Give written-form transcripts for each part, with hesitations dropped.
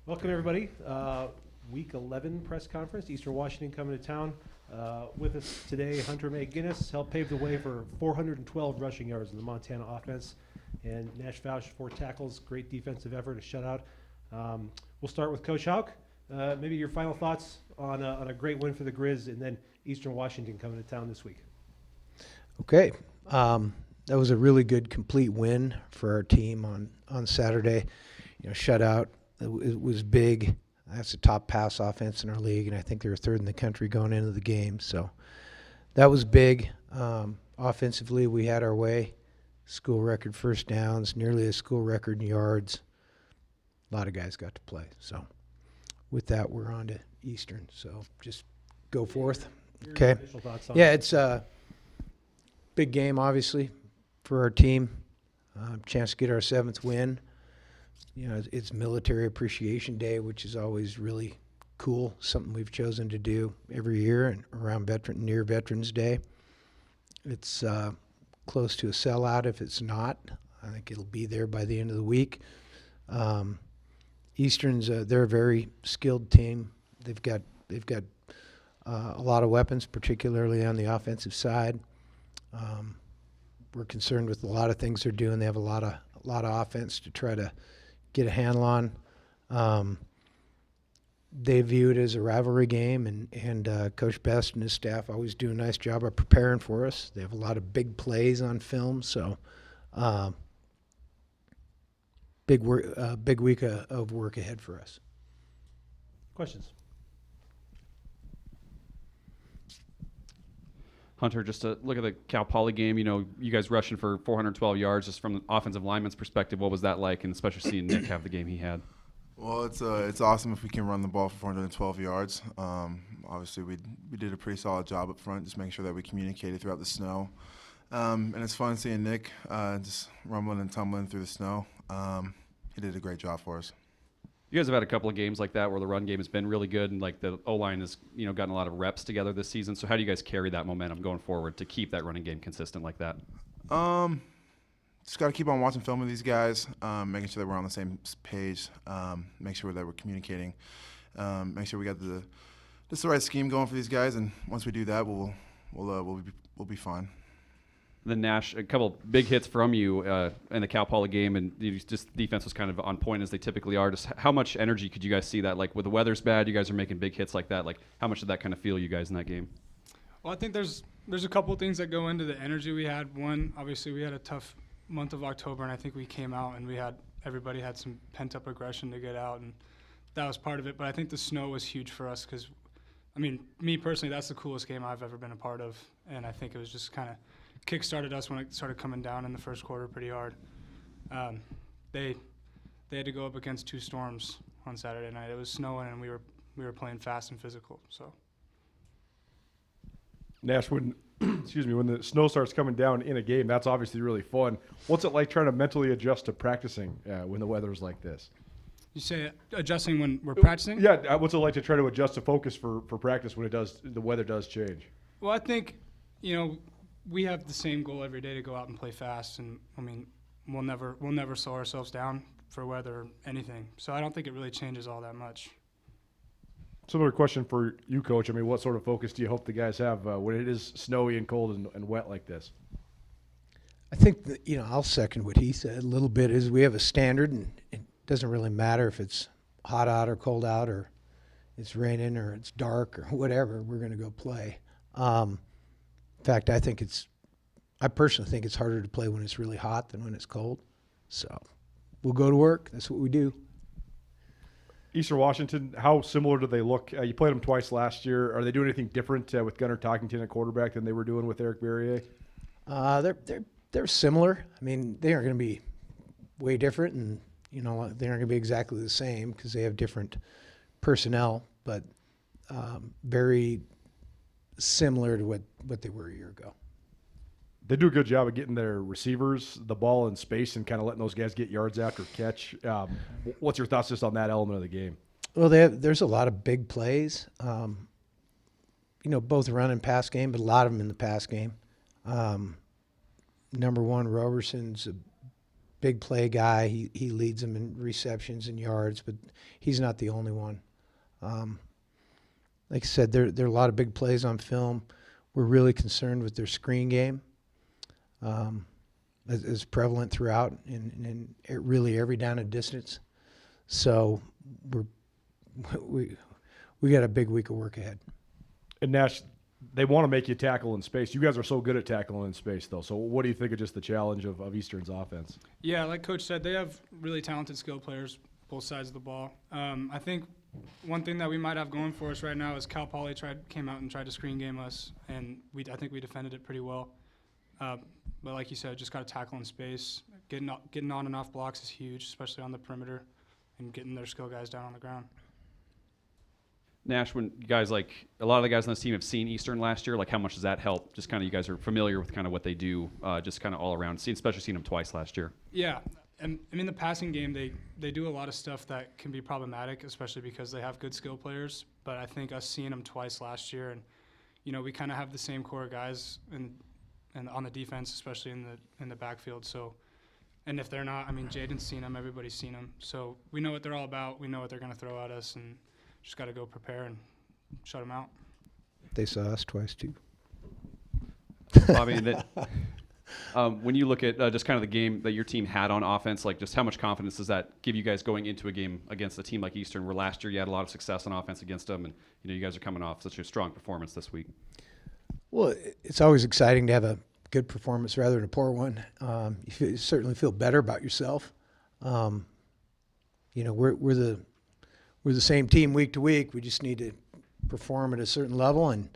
Welcome, everybody. Week 11 press conference, Eastern Washington coming to town. With us today, Hunter McGinnis helped pave the way for 412 rushing yards in the Montana offense. And Nash Vouch, 4 tackles, great defensive effort, a shutout. We'll start with Coach Hauk. Maybe your final thoughts on a great win for the Griz, and then Eastern Washington coming to town this week. Okay. That was a really good, complete win for our team on Saturday. Shutout. It was big. That's the top pass offense in our league, and I think they were third in the country going into the game. So that was big. Offensively, we had our way. School record first downs, nearly a school record in yards. A lot of guys got to play. So with that, we're on to Eastern. So just go forth. Okay. Yeah, it's a big game, obviously, for our team. Chance to get our 7th win. It's Military Appreciation Day, which is always really cool, something we've chosen to do every year and around near Veterans Day. It's close to a sellout if it's not. I think it'll be there by the end of the week. Eastern's they're a very skilled team. They've got a lot of weapons, particularly on the offensive side. We're concerned with a lot of things they're doing. They have a lot of offense to try to get a handle on. They view it as a rivalry game, and Coach Best and his staff always do a nice job of preparing for us. They have a lot of big plays on film, so big week of work ahead for us. Questions? Hunter, just to look at the Cal Poly game, you guys rushing for 412 yards just from the offensive lineman's perspective. What was that like, and especially seeing Nick have the game he had? Well, it's awesome if we can run the ball for 412 yards. Obviously, we did a pretty solid job up front, just making sure that we communicated throughout the snow. And it's fun seeing Nick just rumbling and tumbling through the snow. He did a great job for us. You guys have had a couple of games like that where the run game has been really good, and like the O-line has gotten a lot of reps together this season. So how do you guys carry that momentum going forward to keep that running game consistent like that? Just got to keep on watching film with these guys, making sure that we're on the same page, make sure that we're communicating, make sure we got the right scheme going for these guys, and once we do that, we'll be fine. The Nash, a couple big hits from you in the Cal Poly game, and just defense was kind of on point as they typically are. Just how much energy could you guys see that? Like, when the weather's bad, you guys are making big hits like that. Like, how much did that kind of feel you guys in that game? Well, I think there's a couple of things that go into the energy we had. One, obviously, we had a tough month of October, and I think we came out and everybody had some pent-up aggression to get out, and that was part of it. But I think the snow was huge for us because, me personally, that's the coolest game I've ever been a part of, and I think it was just kind of kick-started us when it started coming down in the first quarter pretty hard. They had to go up against 2 storms on Saturday night. It was snowing, and we were playing fast and physical. So, Nash, when the snow starts coming down in a game, that's obviously really fun. What's it like trying to mentally adjust to practicing when the weather's like this? you say adjusting when we're practicing? Yeah, what's it like to try to adjust to focus for practice when the weather does change? Well, I think, we have the same goal every day to go out and play fast, and we'll never slow ourselves down for weather or anything. So I don't think it really changes all that much. Similar question for you, Coach. What sort of focus do you hope the guys have when it is snowy and cold and wet like this? I think that, I'll second what he said a little bit. Is we have a standard, and it doesn't really matter if it's hot out or cold out, or it's raining or it's dark or whatever. We're going to go play. In fact, I personally think it's harder to play when it's really hot than when it's cold. So we'll go to work. That's what we do. Eastern Washington, how similar do they look? You played them twice last year. Are they doing anything different with Gunnar Talkington at quarterback than they were doing with Eric Berrier? They're similar. They aren't going to be way different, and they aren't going to be exactly the same because they have different personnel, but very similar to what they were a year ago. They do a good job of getting their receivers the ball in space and kind of letting those guys get yards after catch. What's your thoughts just on that element of the game? Well, there's a lot of big plays, both run and pass game, but a lot of them in the pass game. Number one, Roberson's a big play guy. He leads them in receptions and yards, but he's not the only one. Like I said, there are a lot of big plays on film. We're really concerned with their screen game. Is prevalent throughout in really every down and distance. So we got a big week of work ahead. And Nash, they want to make you tackle in space. You guys are so good at tackling in space, though. So what do you think of just the challenge of Eastern's offense? Yeah, like Coach said, they have really talented skill players, both sides of the ball. I think one thing that we might have going for us right now is Cal Poly came out and tried to screen game us, and I think we defended it pretty well. But like you said, just got to tackle in space. Getting on and off blocks is huge, especially on the perimeter, and getting their skill guys down on the ground. Nash, when you guys, like, a lot of the guys on this team have seen Eastern last year, like, how much does that help? Just kind of, you guys are familiar with kind of what they do, just kind of all around, especially seeing them twice last year. Yeah, and I mean, the passing game, they do a lot of stuff that can be problematic, especially because they have good skill players. But I think us seeing them twice last year, and we kind of have the same core guys and on the defense, especially in the backfield. So, and if they're not, I mean, Jaden's seen them, everybody's seen them. So we know what they're all about. We know what they're going to throw at us, and just got to go prepare and shut them out. They saw us twice too. Bobby, when you look at just kind of the game that your team had on offense, like, just how much confidence does that give you guys going into a game against a team like Eastern, where last year you had a lot of success on offense against them, and you guys are coming off such a strong performance this week? Well, it's always exciting to have a good performance rather than a poor one. You certainly feel better about yourself. We're the same team week to week. We just need to perform at a certain level, and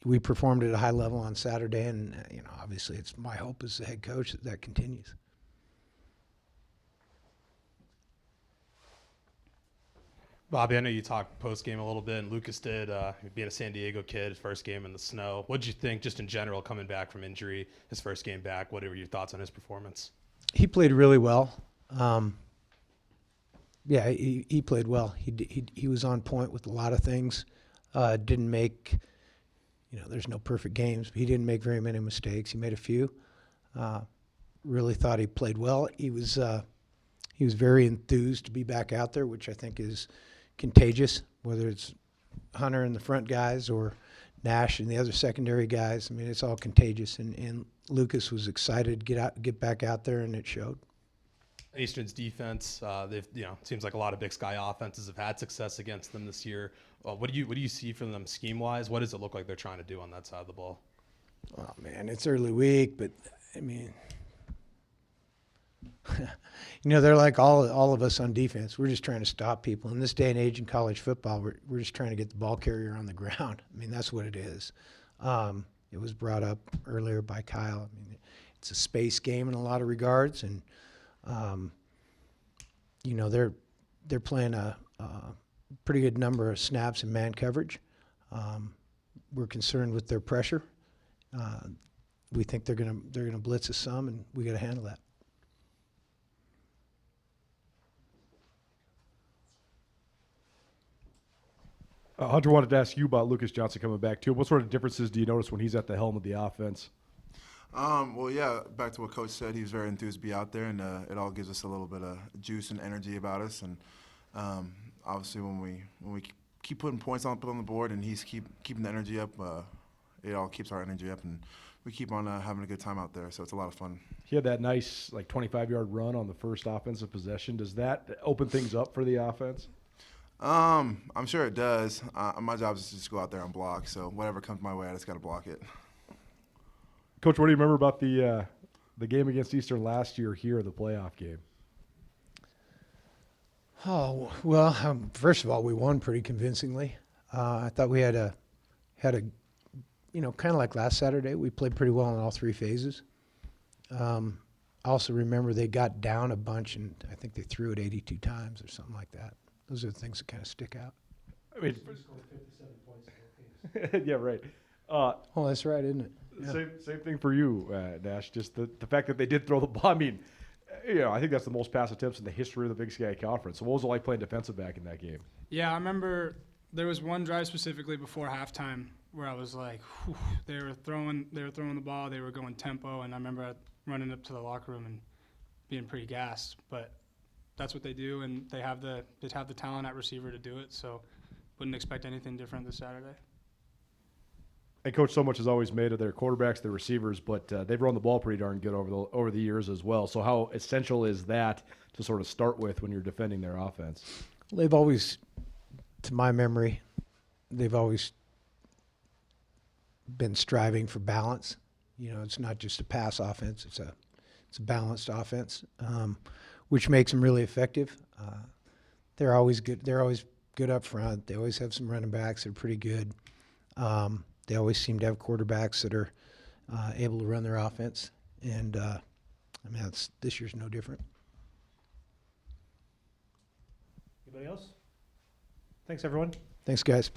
we performed at a high level on Saturday. And obviously, it's my hope as the head coach that continues. Bobby, I know you talked post-game a little bit, and Lucas did, being a San Diego kid, his first game in the snow. What did you think, just in general, coming back from injury, his first game back? What were your thoughts on his performance? He played really well. He played well. He was on point with a lot of things. Didn't make, there's no perfect games, but he didn't make very many mistakes. He made a few. Really thought he played well. He was very enthused to be back out there, which I think is contagious, whether it's Hunter and the front guys or Nash and the other secondary guys. I mean, it's all contagious, and Lucas was excited to get back out there, and it showed. Eastern's defense, seems like a lot of Big Sky offenses have had success against them this year. What do you see from them scheme-wise? What does it look like they're trying to do on that side of the ball? Oh, man, it's early week, but, I mean, they're like all of us on defense. We're just trying to stop people. In this day and age in college football, we're just trying to get the ball carrier on the ground. I mean, that's what it is. It was brought up earlier by Kyle. I mean, it's a space game in a lot of regards, and they're playing a pretty good number of snaps in man coverage. We're concerned with their pressure. We think they're gonna blitz us some, and we got to handle that. Hunter wanted to ask you about Lucas Johnson coming back too. What sort of differences do you notice when he's at the helm of the offense? Back to what Coach said, he was very enthused to be out there, and it all gives us a little bit of juice and energy about us. And obviously, when we keep putting points on the board, and he's keeping the energy up, it all keeps our energy up, and we keep on having a good time out there. So it's a lot of fun. He had that nice 25-yard run on the first offensive possession. Does that open things up for the offense? I'm sure it does. My job is to just go out there and block. So whatever comes my way, I just got to block it. Coach, what do you remember about the game against Eastern last year here, the playoff game? Oh, well, first of all, we won pretty convincingly. I thought we had a kind of like last Saturday, we played pretty well in all three phases. I also remember they got down a bunch, and I think they threw it 82 times or something like that. Those are the things that kind of stick out. I mean, yeah, right. Oh, that's right, isn't it? Yeah. Same thing for you, Nash. Just the fact that they did throw the ball. I mean, I think that's the most pass attempts in the history of the Big Sky Conference. So what was it like playing defensive back in that game? Yeah, I remember there was one drive specifically before halftime where I was like, whew, they were throwing the ball, they were going tempo, and I remember running up to the locker room and being pretty gassed. But that's what they do, and they have the talent at receiver to do it. So wouldn't expect anything different this Saturday. And coach, so much is always made of their quarterbacks, their receivers, but they've run the ball pretty darn good over the years as well. So how essential is that to sort of start with when you're defending their offense? They've always, to my memory, they've always been striving for balance. You know, it's not just a pass offense; it's a balanced offense, which makes them really effective. They're always good. They're always good up front. They always have some running backs that are pretty good. They always seem to have quarterbacks that are able to run their offense, and I mean, this year's no different. Anybody else? Thanks, everyone. Thanks, guys.